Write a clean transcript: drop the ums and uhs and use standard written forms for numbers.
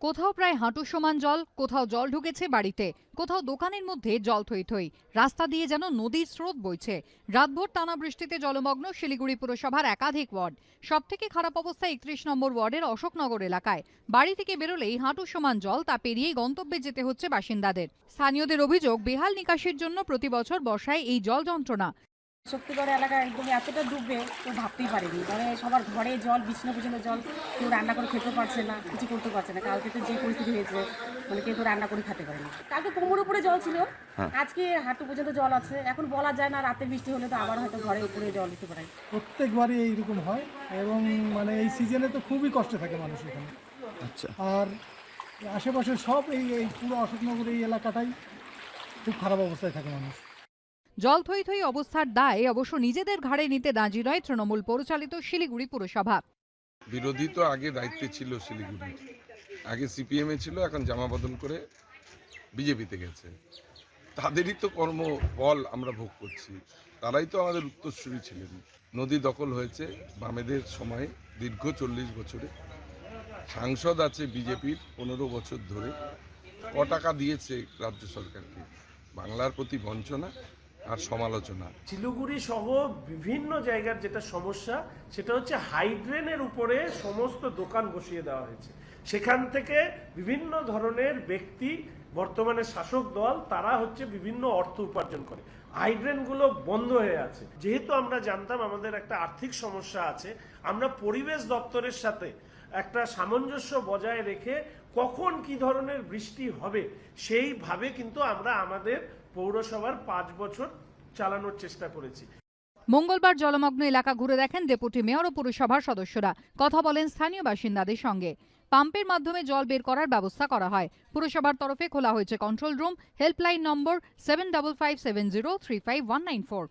কোথাও প্রায় হাঁটু সমান জল, কোথাও জল ঢুকেছে বাড়িতে, কোথাও দোকানের মধ্যে জল থই থই। রাস্তা দিয়ে যেন নদীর স্রোত বইছে। রাতভর টানা বৃষ্টিতে জলমগ্ন শিলিগুড়ি পুরসভার একাধিক ওয়ার্ড। সবথেকে খারাপ অবস্থা 31 নম্বর ওয়ার্ডের অশোকনগর এলাকায়। বাড়ি থেকে বেরোলেই হাঁটু সমান জল, তা পেরিয়েই গন্তব্যে যেতে হচ্ছে বাসিন্দাদের। স্থানীয়দের অভিযোগ, বেহাল নিকাশির জন্য প্রতি বছর বর্ষায় এই জল যন্ত্রণা। শক্তিগড় এলাকা একদম এতটা ডুববে কেউ ভাবতেই পারেনি। মানে সবার ঘরে জল, বিছানা পর্যন্ত জল, কেউ রান্না করে খেতে পারছে না, কিছু করতে পারছে না। কালকে তো যে পরিস্থিতি হয়েছে, মানে কেউ তো রান্না করে খেতে পারেনি। কালকে কোমর উপরে জল ছিল, আজকে হাঁটু পর্যন্ত জল আছে। এখন বলা যায় না, রাতে বৃষ্টি হলে তো আবার হয়তো ঘরের উপরে জল দিতে পারে। প্রত্যেকবারই এইরকম হয় এবং মানে এই সিজনে তো খুবই কষ্টে থাকে মানুষ এখানে। আচ্ছা, আর আশেপাশে সব এই পুরো অশোকনগর এই এলাকাটাই খুব খারাপ অবস্থায় থাকে মানুষ। জল থই থই অবস্থার দায় অবশ্য নিজেদের ঘাড়ে নিতে রাজি নয় তৃণমূল পরিচালিত শিলিগুড়ি পুরসভা। বিরোধী তো আগে দায়িত্বে ছিল শিলিগুড়ি, আগে সিপিএম এ ছিল, এখন জামা বদল করে বিজেপিতে গেছে। তাদেরই তো কর্মফল আমরা ভোগ করছি। তারাই তো আমাদের উত্তরসূরি ছিলেন। নদী দখল হয়েছে বামেদের সময়, দীর্ঘ 40 বছরে। সাংসদ আছে বিজেপির 15 বছর ধরে। টাকা দিয়েছে রাজ্য সরকারকে? বাংলার প্রতি বঞ্চনা আর সমালোচনা। শিলিগুড়ি সহ বিভিন্ন জায়গার যেটা সমস্যা, সেটা হচ্ছে হাইড্রেনের উপরে সমস্ত দোকান বসিয়ে দেওয়া হয়েছে। সেখান থেকে বিভিন্ন ধরনের ব্যক্তি, বর্তমানে শাসক দল, তারা হচ্ছে বিভিন্ন অর্থ উপার্জন করে। হাইড্রেনগুলো বন্ধ হয়ে আছে। যেহেতু আমরা জানতাম আমাদের একটা আর্থিক সমস্যা আছে, আমরা পরিবেশ দপ্তরের সাথে একটা সামঞ্জস্য বজায় রেখে কখন কি ধরনের বৃষ্টি হবে সেইভাবে কিন্তু আমরা আমাদের পৌরসভার 5 বছর চালানোর চেষ্টা করেছি। মঙ্গলবার জলমগ্ন এলাকা ঘুরে দেখেন ডেপুটি মেয়র ও পুরসভার সদস্যরা। কথা বলেন স্থানীয় বাসিন্দাদের সঙ্গে। পাম্পের মাধ্যমে জল বের করার ব্যবস্থা করা হয়। পুরসভার তরফে খোলা হয়েছে কন্ট্রোল রুম। Helpline number 7557035194।